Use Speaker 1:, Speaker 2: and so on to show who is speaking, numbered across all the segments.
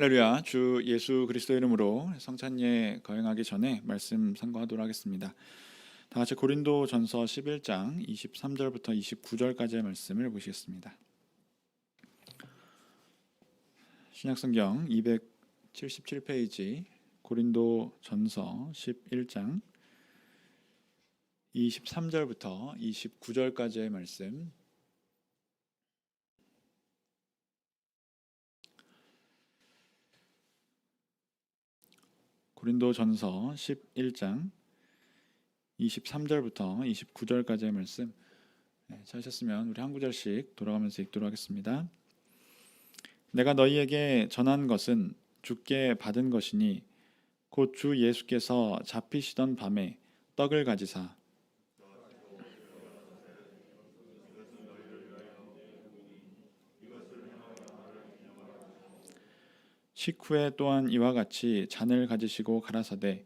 Speaker 1: 할렐루야. 주 예수 그리스도 이름으로 성찬예에 거행하기 전에 말씀 선고하도록 하겠습니다. 다 같이 고린도전서 11장 23절부터 29절까지의 말씀을 보시겠습니다. 신약성경 277페이지 고린도전서 11장 23절부터 29절까지의 말씀. 고린도전서 11장 23절부터 29절까지의 말씀. 찾으셨으면 우리 한 구절씩 돌아가면서 읽도록 하겠습니다. 내가 너희에게 전한 것은 주께 받은 것이니 곧 주 예수께서 잡히시던 밤에 떡을 가지사 식후에 또한 이와 같이 잔을 가지시고 가라사대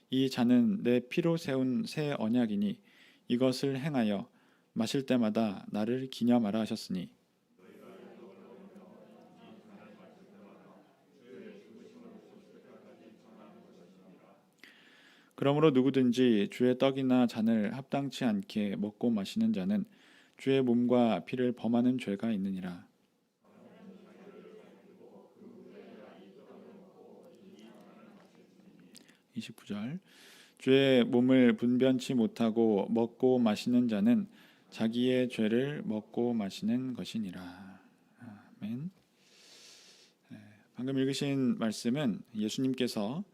Speaker 1: 이 잔은 내 피로 세운 새 언약이니 이것을 행하여 마실 때마다 나를 기념하라 하셨으니 그러므로 누구든지 주의 떡이나 잔을 합당치 않게 먹고 마시는 자는 주의 몸과 피를 범하는 죄가 있느니라. 29절 주의 몸을 분변치 못하고 먹고 마시는 자는 자기의 죄를 먹고 마시는 것이니라. 아멘. 방금 읽으신 말씀은 예수님께서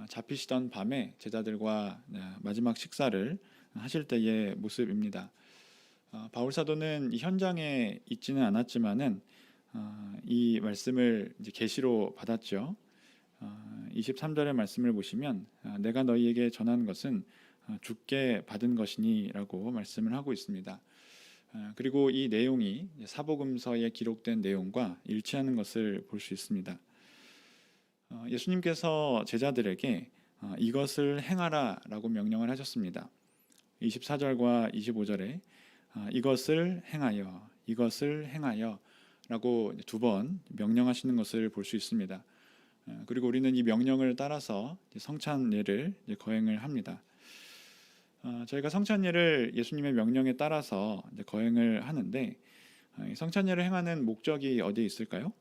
Speaker 1: 잡히시던 밤에 제자들과 마지막 식사를 하실 때의 모습입니다. 바울 사도는 이 현장에 있지는 않았지만은 이 말씀을 이제 계시로 받았죠. 23절의 말씀을 보시면 내가 너희에게 전한 것은 주께 받은 것이니라고 말씀을 하고 있습니다. 그리고 이 내용이 사복음서에 기록된 내용과 일치하는 것을 볼 수 있습니다. 예수님께서 제자들에게 이것을 행하라라고 명령을 하셨습니다. 24절과 25절에 이것을 행하여 라고 두 번 명령하시는 것을 볼 수 있습니다. 그리고 우리는 이 명령을 따라서 성찬예를 거행을 합니다. 저희가 성찬예를 예수님의 명령에 따라서 거행을 하는데 성찬예를 행하는 목적이 어디에 있을까요?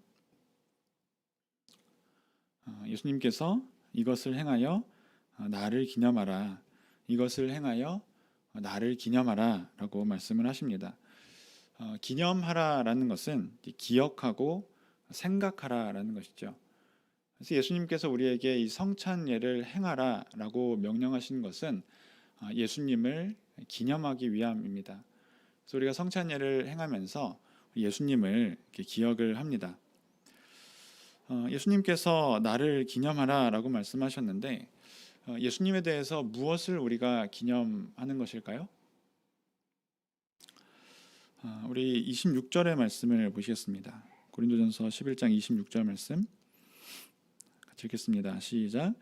Speaker 1: 예수님께서 이것을 행하여 나를 기념하라. 이것을 행하여 나를 기념하라 라고 말씀을 하십니다. 기념하라라는 것은 기억하고 생각하라라는 것이죠. 그래서 예수님께서 우리에게 이 성찬예를 행하라라고 명령하신 것은 예수님을 기념하기 위함입니다. 그래서 우리가 성찬예를 행하면서 예수님을 이렇게 기억을 합니다. 예수님께서 나를 기념하라라고 말씀하셨는데 예수님에 대해서 무엇을 우리가 기념하는 것일까요? 우리 26절의 말씀을 보시겠습니다. 고린도전서 11장 26절 말씀 같이 읽겠습니다. 시작.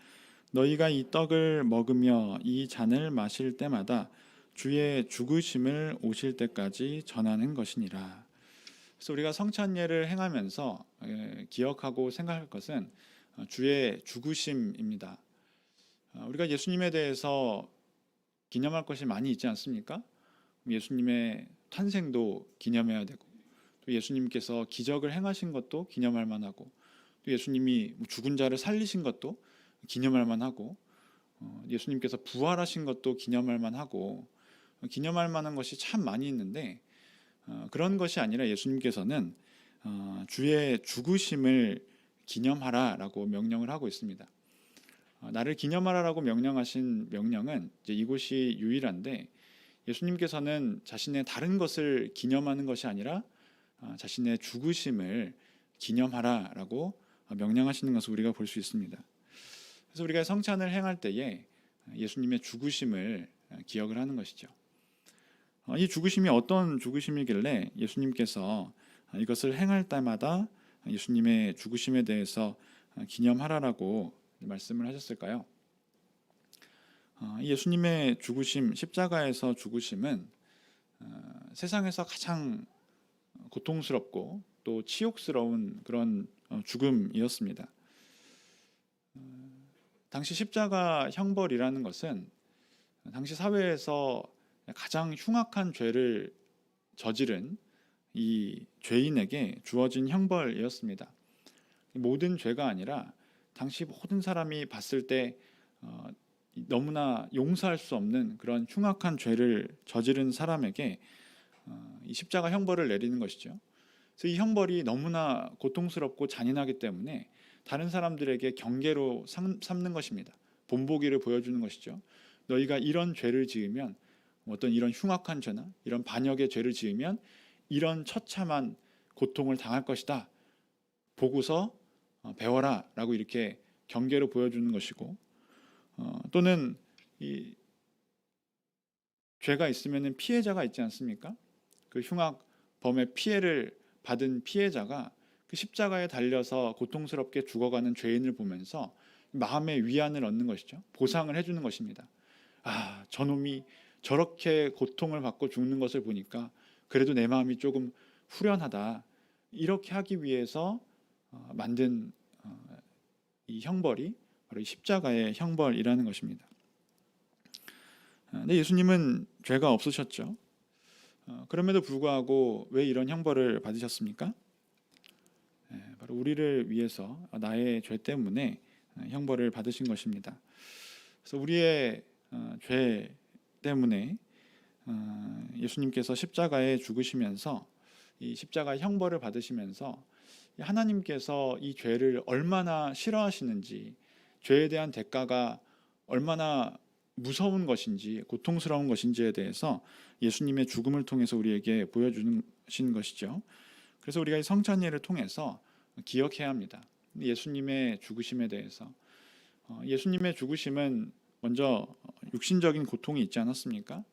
Speaker 1: 너희가 이 떡을 먹으며 이 잔을 마실 때마다 주의 죽으심을 오실 때까지 전하는 것이니라. 그래서 우리가 성찬예를 행하면서 기억하고 생각할 것은 주의 죽으심입니다. 우리가 예수님에 대해서 기념할 것이 많이 있지 않습니까? 예수님의 탄생도 기념해야 되고 또 예수님께서 기적을 행하신 것도 기념할 만하고 또 예수님이 죽은 자를 살리신 것도 기념할 만하고 예수님께서 부활하신 것도 기념할 만하고 기념할 만한 것이 참 많이 있는데 그런 것이 아니라 예수님께서는 주의 죽으심을 기념하라라고 명령을 하고 있습니다. 나를 기념하라라고 명령하신 명령은 이제 이곳이 유일한데 예수님께서는 자신의 다른 것을 기념하는 것이 아니라 자신의 죽으심을 기념하라라고 명령하시는 것을 우리가 볼 수 있습니다. 그래서 우리가 성찬을 행할 때에 예수님의 죽으심을 기억을 하는 것이죠. 이 죽으심이 어떤 죽으심이길래 예수님께서 이것을 행할 때마다 예수님의 죽으심에 대해서 기념하라라고 말씀을 하셨을까요? 예수님의 죽으심, 십자가에서 죽으심은 세상에서 가장 고통스럽고 또 치욕스러운 그런 죽음이었습니다. 당시 십자가 형벌이라는 것은 당시 사회에서 가장 흉악한 죄를 저지른 이 죄인에게 주어진 형벌이었습니다. 모든 죄가 아니라 당시 모든 사람이 봤을 때 너무나 용서할 수 없는 그런 흉악한 죄를 저지른 사람에게 이 십자가 형벌을 내리는 것이죠. 그래서 이 형벌이 너무나 고통스럽고 잔인하기 때문에 다른 사람들에게 경계로 삼는 것입니다. 본보기를 보여주는 것이죠. 너희가 이런 죄를 지으면, 어떤 이런 흉악한 죄나 이런 반역의 죄를 지으면 이런 처참한 고통을 당할 것이다. 보고서 배워라 라고 이렇게 경계로 보여주는 것이고, 또는 이 죄가 있으면 피해자가 있지 않습니까? 그 흉악범의 피해를 받은 피해자가 그 십자가에 달려서 고통스럽게 죽어가는 죄인을 보면서 마음의 위안을 얻는 것이죠. 보상을 해주는 것입니다. 아, 저놈이 저렇게 고통을 받고 죽는 것을 보니까 그래도 내 마음이 조금 후련하다. 이렇게 하기 위해서 만든 이 형벌이 바로 이 십자가의 형벌이라는 것입니다. 근데 예수님은 죄가 없으셨죠. 그럼에도 불구하고 왜 이런 형벌을 받으셨습니까? 바로 우리를 위해서 나의 죄 때문에 형벌을 받으신 것입니다. 그래서 우리의 죄 때문에 예수님께서 십자가에 죽으시면서 이 십자가 형벌을 받으시면서 하나님께서 이 죄를 얼마나 싫어하시는지, 죄에 대한 대가가 얼마나 무서운 것인지, 고통스러운 것인지에 대해서 예수님의 죽음을 통해서 우리에게 보여주신 것이죠. 그래서 우리가 이 성찬예를 통해서 기억해야 합니다. 예수님의 죽으심에 대해서. 예수님의 죽으심은 먼저 육신적인 고통이 있지 않았습니까?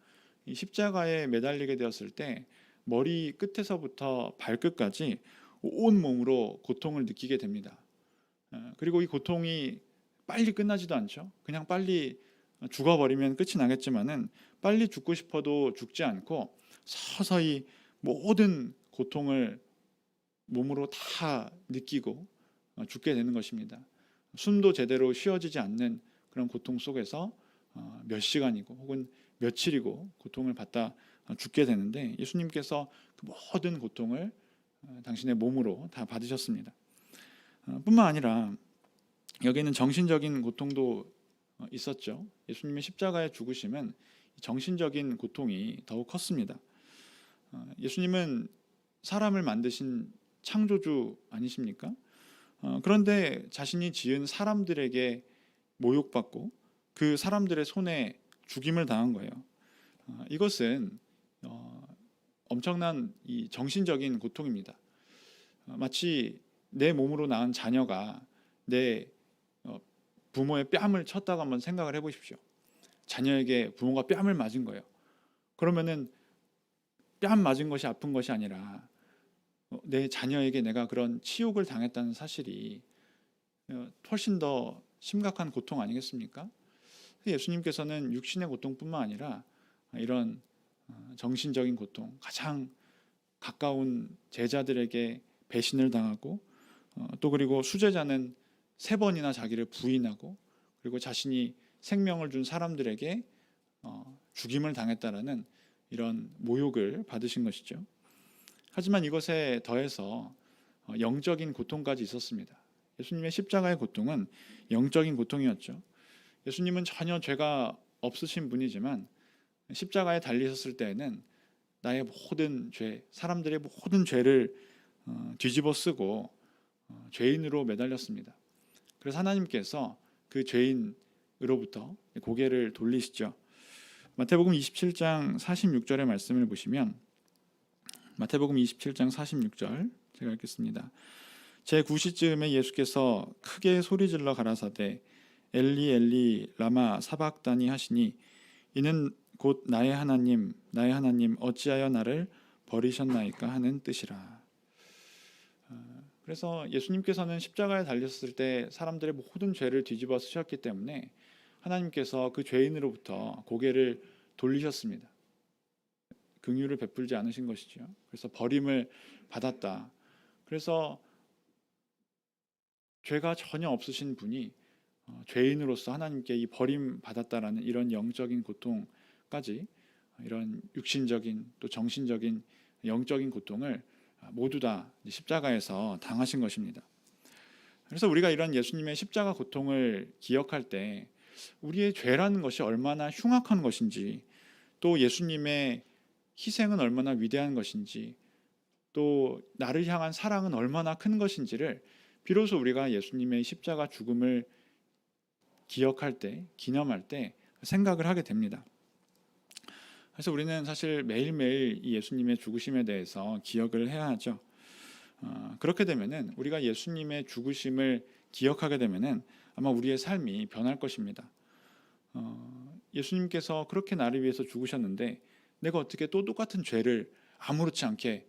Speaker 1: 이 십자가에 매달리게 되었을 때 머리 끝에서부터 발끝까지 온 몸으로 고통을 느끼게 됩니다. 그리고 이 고통이 빨리 끝나지도 않죠. 그냥 빨리 죽어버리면 끝이 나겠지만은 빨리 죽고 싶어도 죽지 않고 서서히 모든 고통을 몸으로 다 느끼고 죽게 되는 것입니다. 숨도 제대로 쉬어지지 않는 그런 고통 속에서 몇 시간이고 혹은 며칠이고 고통을 받다 죽게 되는데, 예수님께서 그 모든 고통을 당신의 몸으로 다 받으셨습니다. 뿐만 아니라 여기에는 정신적인 고통도 있었죠. 예수님의 십자가의 죽으심은 정신적인 고통이 더욱 컸습니다. 예수님은 사람을 만드신 창조주 아니십니까? 그런데 자신이 지은 사람들에게 모욕받고 그 사람들의 손에 죽임을 당한 거예요. 이것은 엄청난 이 정신적인 고통입니다. 마치 내 몸으로 낳은 자녀가 내 부모의 뺨을 쳤다고 한번 생각을 해보십시오. 자녀에게 부모가 뺨을 맞은 거예요. 그러면은 뺨 맞은 것이 아픈 것이 아니라 내 자녀에게 내가 그런 치욕을 당했다는 사실이 훨씬 더 심각한 고통 아니겠습니까? 예수님께서는 육신의 고통뿐만 아니라 이런 정신적인 고통, 가장 가까운 제자들에게 배신을 당하고 또 그리고 수제자는 3번이나 자기를 부인하고 그리고 자신이 생명을 준 사람들에게 죽임을 당했다라는 이런 모욕을 받으신 것이죠. 하지만 이것에 더해서 영적인 고통까지 있었습니다. 예수님의 십자가의 고통은 영적인 고통이었죠. 예수님은 전혀 죄가 없으신 분이지만 십자가에 달리셨을 때에는 나의 모든 죄, 사람들의 모든 죄를 뒤집어 쓰고 죄인으로 매달렸습니다. 그래서 하나님께서 그 죄인으로부터 고개를 돌리시죠. 마태복음 27장 46절의 말씀을 보시면, 마태복음 27장 46절 제가 읽겠습니다. 제9시쯤에 예수께서 크게 소리질러 가라사대 엘리 엘리 라마 사박다니 하시니 이는 곧 나의 하나님 어찌하여 나를 버리셨나이까 하는 뜻이라. 그래서 예수님께서는 십자가에 달렸을 때 사람들의 모든 죄를 뒤집어 쓰셨기 때문에 하나님께서 그 죄인으로부터 고개를 돌리셨습니다. 긍휼을 베풀지 않으신 것이죠. 그래서 버림을 받았다. 그래서 죄가 전혀 없으신 분이 죄인으로서 하나님께 이 버림 받았다라는 이런 영적인 고통까지, 이런 육신적인 또 정신적인 영적인 고통을 모두 다 십자가에서 당하신 것입니다. 그래서 우리가 이런 예수님의 십자가 고통을 기억할 때 우리의 죄라는 것이 얼마나 흉악한 것인지, 또 예수님의 희생은 얼마나 위대한 것인지, 또 나를 향한 사랑은 얼마나 큰 것인지를 비로소 우리가 예수님의 십자가 죽음을 기억할 때, 기념할 때 생각을 하게 됩니다. 그래서 우리는 사실 매일매일 이 예수님의 죽으심에 대해서 기억을 해야 하죠. 그렇게 되면은, 우리가 예수님의 죽으심을 기억하게 되면은 아마 우리의 삶이 변할 것입니다. 예수님께서 그렇게 나를 위해서 죽으셨는데 내가 어떻게 또 똑같은 죄를 아무렇지 않게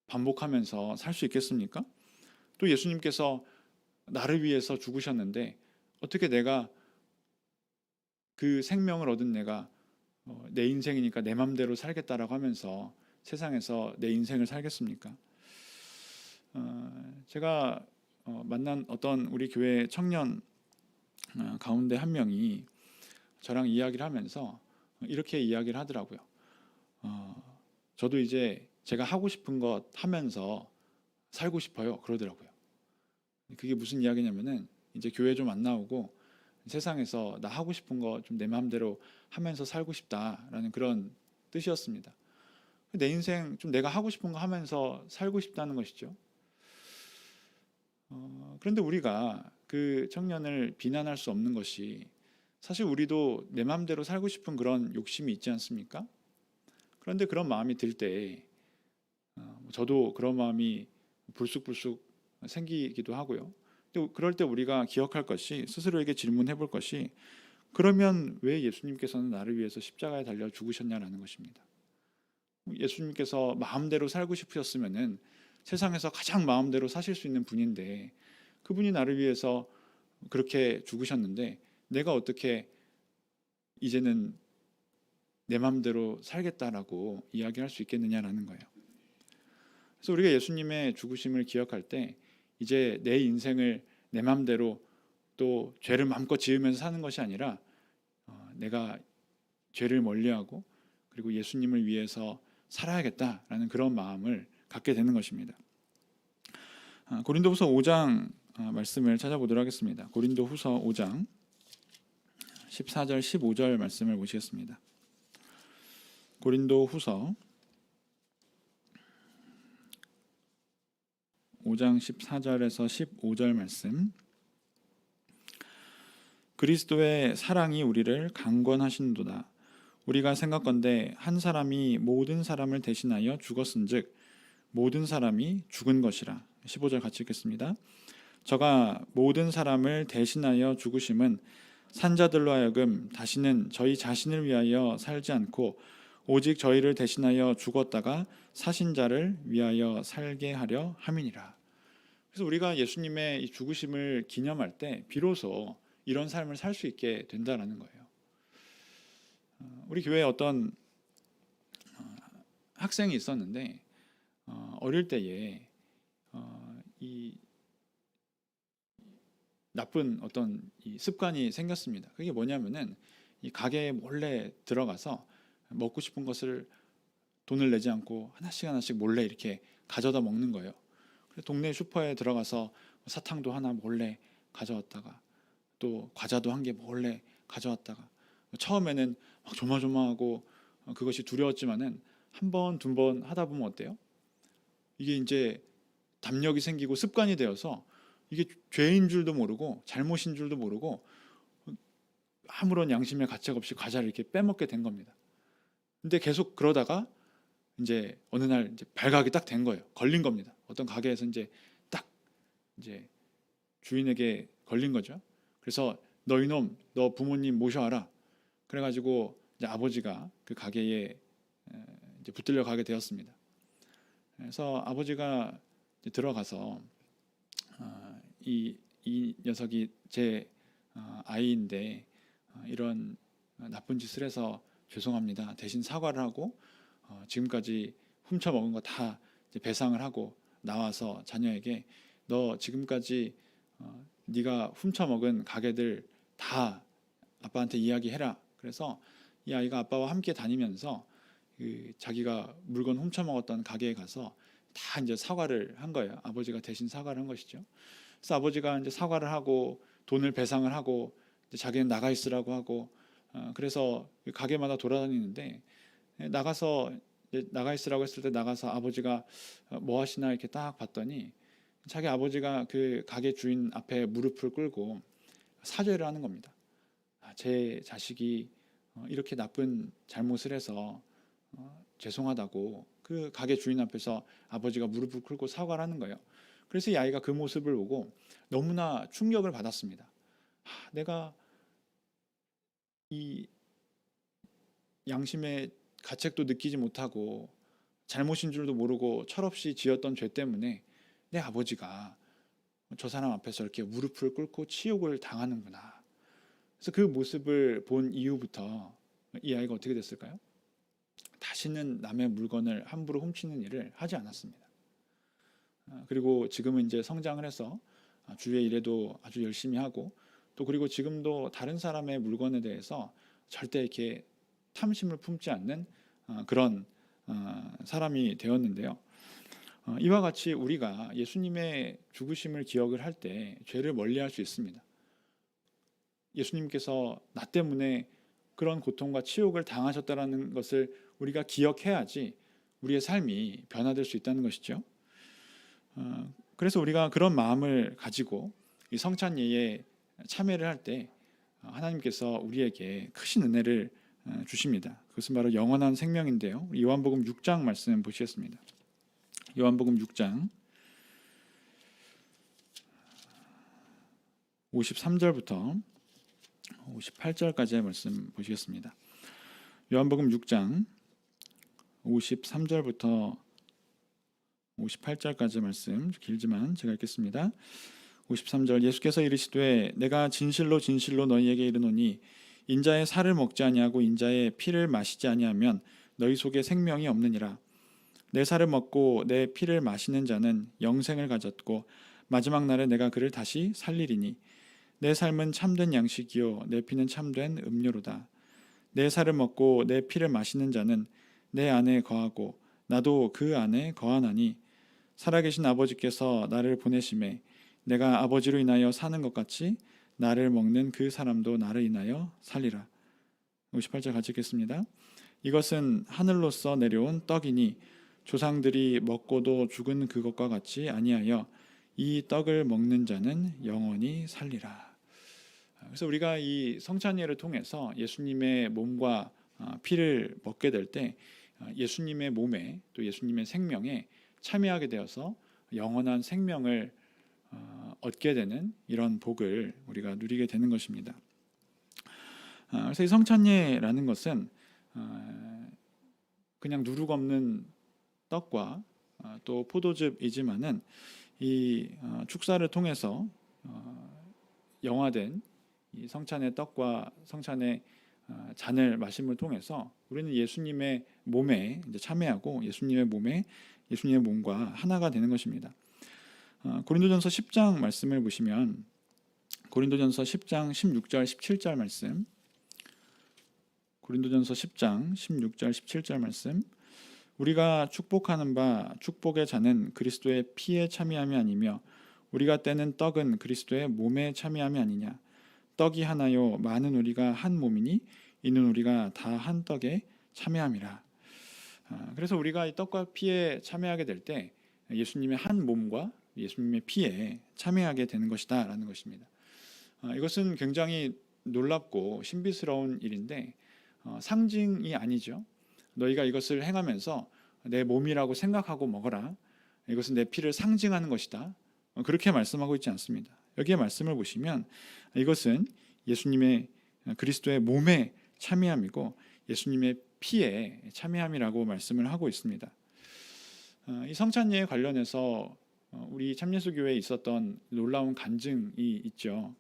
Speaker 1: 반복하면서 살 수 있겠습니까? 또 예수님께서 나를 위해서 죽으셨는데 어떻게 내가 그 생명을 얻은 내가 내 인생이니까 내 맘대로 살겠다라고 하면서 세상에서 내 인생을 살겠습니까? 제가 만난 어떤 우리 교회 청년 가운데 한 명이 저랑 이야기를 하면서 이렇게 이야기를 하더라고요. 저도 이제 제가 하고 싶은 것 하면서 살고 싶어요, 그러더라고요. 그게 무슨 이야기냐면은, 이제 교회 좀 안 나오고 세상에서 나 하고 싶은 거 좀 내 마음대로 하면서 살고 싶다라는 그런 뜻이었습니다. 내 인생 좀 내가 하고 싶은 거 하면서 살고 싶다는 것이죠. 그런데 우리가 그 청년을 비난할 수 없는 것이, 사실 우리도 내 마음대로 살고 싶은 그런 욕심이 있지 않습니까? 그런데 그런 마음이 들 때, 저도 그런 마음이 불쑥불쑥 생기기도 하고요. 근데 그럴 때 우리가 기억할 것이, 스스로에게 질문해 볼 것이, 그러면 왜 예수님께서는 나를 위해서 십자가에 달려 죽으셨냐라는 것입니다. 예수님께서 마음대로 살고 싶으셨으면은 세상에서 가장 마음대로 사실 수 있는 분인데, 그분이 나를 위해서 그렇게 죽으셨는데 내가 어떻게 이제는 내 마음대로 살겠다라고 이야기할 수 있겠느냐라는 거예요. 그래서 우리가 예수님의 죽으심을 기억할 때 이제 내 인생을 내 마음대로 또 죄를 마음껏 지으면서 사는 것이 아니라, 내가 죄를 멀리하고 그리고 예수님을 위해서 살아야겠다라는 그런 마음을 갖게 되는 것입니다. 고린도후서 5장 말씀을 찾아보도록 하겠습니다. 고린도후서 5장 14절 15절 말씀을 보시겠습니다. 고린도후서 5장 14절에서 15절 말씀. 그리스도의 사랑이 우리를 강권하신도다. 우리가 생각건대 한 사람이 모든 사람을 대신하여 죽었은즉 모든 사람이 죽은 것이라. 15절 같이 읽겠습니다. 저가 모든 사람을 대신하여 죽으심은 산자들로 하여금 다시는 저희 자신을 위하여 살지 않고 오직 저희를 대신하여 죽었다가 사신 자를 위하여 살게 하려 함이니라. 그래서 우리가 예수님의 이 죽으심을 기념할 때 비로소 이런 삶을 살 수 있게 된다는 거예요. 우리 교회에 어떤 학생이 있었는데 어릴 때에 이 나쁜 어떤 이 습관이 생겼습니다. 그게 뭐냐면은 이 가게에 몰래 들어가서 먹고 싶은 것을 돈을 내지 않고 하나씩 하나씩 몰래 이렇게 가져다 먹는 거예요. 그래서 동네 슈퍼에 들어가서 사탕도 하나 몰래 가져왔다가 또 과자도 한 개 몰래 가져왔다가, 처음에는 막 조마조마하고 그것이 두려웠지만은 한 번, 두 번 하다 보면 어때요? 이게 이제 담력이 생기고 습관이 되어서 이게 죄인 줄도 모르고 잘못인 줄도 모르고 아무런 양심의 가책 없이 과자를 이렇게 빼먹게 된 겁니다. 근데 계속 그러다가 이제 어느 날 이제 발각이 딱 된 거예요. 걸린 겁니다. 어떤 가게에서 이제 딱 이제 주인에게 걸린 거죠. 그래서 너 이놈, 너 부모님 모셔와라. 그래가지고 이제 아버지가 그 가게에 이제 붙들려 가게 되었습니다. 그래서 아버지가 이제 들어가서 이 녀석이 제 아이인데 이런 나쁜 짓을 해서 죄송합니다. 대신 사과를 하고 지금까지 훔쳐 먹은 거 다 배상을 하고 나와서 자녀에게 너 지금까지 네가 훔쳐먹은 가게들 다 아빠한테 이야기해라. 그래서 이 아이가 아빠와 함께 다니면서 자기가 물건 훔쳐먹었던 가게에 가서 다 이제 사과를 한 거예요. 아버지가 대신 사과를 한 것이죠. 그래서 아버지가 이제 사과를 하고 돈을 배상을 하고 이제 자기는 나가 있으라고 하고 그래서 가게마다 돌아다니는데 나가서 나가 있으라고 했을 때 나가서 아버지가 뭐 하시나 이렇게 딱 봤더니 자기 아버지가 그 가게 주인 앞에 무릎을 꿇고 사죄를 하는 겁니다. 제 자식이 이렇게 나쁜 잘못을 해서 죄송하다고 그 가게 주인 앞에서 아버지가 무릎을 꿇고 사과를 하는 거예요. 그래서 이 아이가 그 모습을 보고 너무나 충격을 받았습니다. 내가 이 양심의 가책도 느끼지 못하고 잘못인 줄도 모르고 철없이 지었던 죄 때문에 내 아버지가 저 사람 앞에서 이렇게 무릎을 꿇고 치욕을 당하는구나. 그래서 그 모습을 본 이후부터 이 아이가 어떻게 됐을까요? 다시는 남의 물건을 함부로 훔치는 일을 하지 않았습니다. 그리고 지금은 이제 성장을 해서 주의 일에도 아주 열심히 하고 또 그리고 지금도 다른 사람의 물건에 대해서 절대 이렇게 탐심을 품지 않는 그런 사람이 되었는데요. 이와 같이 우리가 예수님의 죽으심을 기억을 할 때 죄를 멀리할 수 있습니다. 예수님께서 나 때문에 그런 고통과 치욕을 당하셨다라는 것을 우리가 기억해야지 우리의 삶이 변화될 수 있다는 것이죠. 그래서 우리가 그런 마음을 가지고 이 성찬 예에 참여를 할 때 하나님께서 우리에게 크신 은혜를 주십니다. 그것은 바로 영원한 생명인데요. 요한복음 6장 말씀 보시겠습니다. 요한복음 6장 53절부터 58절까지의 말씀 보시겠습니다. 요한복음 6장 53절부터 58절까지 말씀 길지만 제가 읽겠습니다. 53절 예수께서 이르시되 내가 진실로 진실로 너희에게 이르노니 인자의 살을 먹지 아니하고 인자의 피를 마시지 아니하면 너희 속에 생명이 없느니라. 내 살을 먹고 내 피를 마시는 자는 영생을 가졌고 마지막 날에 내가 그를 다시 살리리니 내 삶은 참된 양식이요 내 피는 참된 음료로다. 내 살을 먹고 내 피를 마시는 자는 내 안에 거하고 나도 그 안에 거하나니 살아계신 아버지께서 나를 보내심에 내가 아버지로 인하여 사는 것 같이 나를 먹는 그 사람도 나를 인하여 살리라. 58절 같이 읽겠습니다. 이것은 하늘로서 내려온 떡이니 조상들이 먹고도 죽은 그것과 같이 아니하여 이 떡을 먹는 자는 영원히 살리라. 그래서 우리가 이 성찬예를 통해서 예수님의 몸과 피를 먹게 될 때 예수님의 몸에 또 예수님의 생명에 참여하게 되어서 영원한 생명을 얻게 되는 이런 복을 우리가 누리게 되는 것입니다. 그래서 이 성찬예라는 것은 그냥 누룩 없는 떡과 또 포도즙이지만은 이 축사를 통해서 영화된 이 성찬의 떡과 성찬의 잔을 마심을 통해서 우리는 예수님의 몸에 이제 참여하고 예수님의 몸과 하나가 되는 것입니다. 고린도전서 10장 말씀을 보시면 고린도전서 10장 16절 17절 말씀 고린도전서 10장 16절 17절 말씀 우리가 축복하는 바 축복의 잔은 그리스도의 피에 참여함이 아니며 우리가 떼는 떡은 그리스도의 몸에 참여함이 아니냐 떡이 하나요 많은 우리가 한 몸이니 이는 우리가 다 한 떡에 참여함이라. 그래서 우리가 이 떡과 피에 참여하게 될 때 예수님의 한 몸과 예수님의 피에 참여하게 되는 것이다 라는 것입니다. 이것은 굉장히 놀랍고 신비스러운 일인데 상징이 아니죠. 너희가 이것을 행하면서 내 몸이라고 생각하고 먹어라. 이것은 내 피를 상징하는 것이다. 그렇게 말씀하고 있지 않습니다. 여기에 말씀을 보시면 이것은 예수님의 그리스도의 몸에 참여함이고 예수님의 피에 참여함이라고 말씀을 하고 있습니다. 이 성찬예에 관련해서 우리 참예수교회에 있었던 놀라운 간증이 있죠.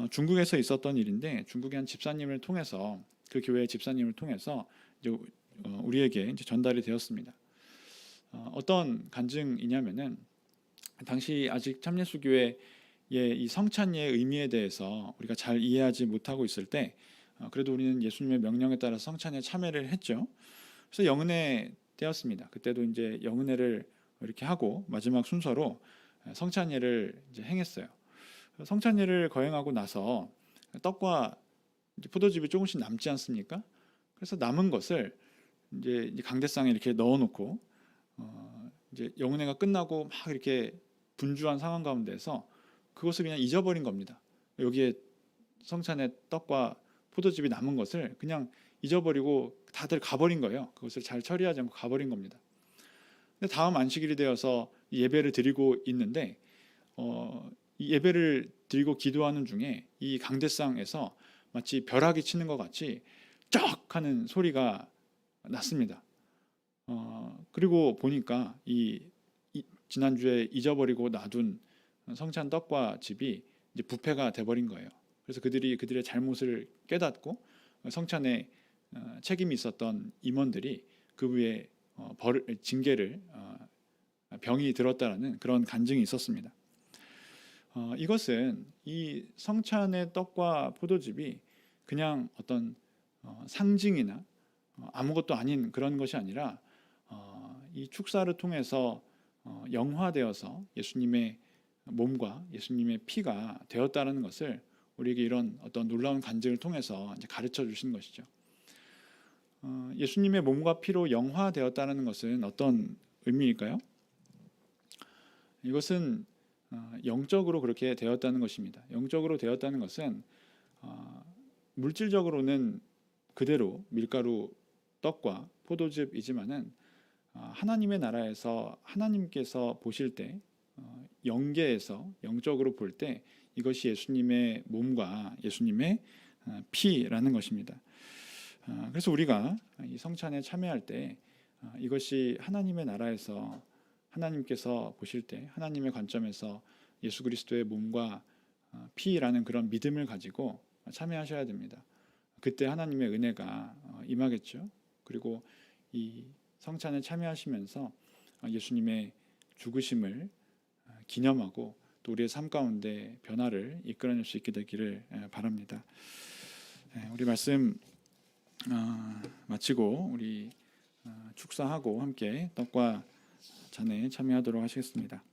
Speaker 1: 중국에서 있었던 일인데 중국의 한 집사님을 통해서 그 교회의 집사님을 통해서 이제 우리에게 이제 전달이 되었습니다. 어떤 간증이냐면은 당시 아직 참예수교회 이 성찬예의 의미에 대해서 우리가 잘 이해하지 못하고 있을 때 그래도 우리는 예수님의 명령에 따라 성찬에 참여를 했죠. 그래서 영은회 때였습니다. 그때도 이제 영은회를 이렇게 하고 마지막 순서로 성찬예를 이제 행했어요. 성찬예를 거행하고 나서 떡과 이제 포도즙이 조금씩 남지 않습니까? 그래서 남은 것을 이제 강대상에 이렇게 넣어놓고 이제 영은회가 끝나고 막 이렇게 분주한 상황 가운데서 그것을 그냥 잊어버린 겁니다. 여기에 성찬의 떡과 포도즙이 남은 것을 그냥 잊어버리고 다들 가버린 거예요. 그것을 잘 처리하지 않고 가버린 겁니다. 근데 다음 안식일이 되어서 예배를 드리고 있는데 이 예배를 드리고 기도하는 중에 이 강대상에서 마치 벼락이 치는 것 같이 쩍 하는 소리가 났습니다. 그리고 보니까 지난주에 잊어버리고 놔둔 성찬 떡과 즙이 이제 부패가 돼버린 거예요. 그래서 그들의 잘못을 깨닫고 성찬에 책임이 있었던 임원들이 그 위에 징계를 병이 들었다라는 그런 간증이 있었습니다. 이것은 이 성찬의 떡과 포도즙이 그냥 어떤 상징이나 아무것도 아닌 그런 것이 아니라 이 축사를 통해서 영화되어서 예수님의 몸과 예수님의 피가 되었다는 것을 우리에게 이런 어떤 놀라운 간증을 통해서 이제 가르쳐 주신 것이죠. 예수님의 몸과 피로 영화되었다는 것은 어떤 의미일까요? 이것은 영적으로 그렇게 되었다는 것입니다. 영적으로 되었다는 것은 물질적으로는 그대로 밀가루 떡과 포도즙이지만은 하나님의 나라에서 하나님께서 보실 때 영계에서 영적으로 볼 때 이것이 예수님의 몸과 예수님의 피라는 것입니다. 그래서 우리가 이 성찬에 참여할 때 이것이 하나님의 나라에서 하나님께서 보실 때 하나님의 관점에서 예수 그리스도의 몸과 피라는 그런 믿음을 가지고 참여하셔야 됩니다. 그때 하나님의 은혜가 임하겠죠. 그리고 이 성찬에 참여하시면서 예수님의 죽으심을 기념하고 또 우리의 삶 가운데 변화를 이끌어낼 수 있게 되기를 바랍니다. 우리 말씀 마치고 우리 축사하고 함께 떡과 잔에 참여하도록 하시겠습니다.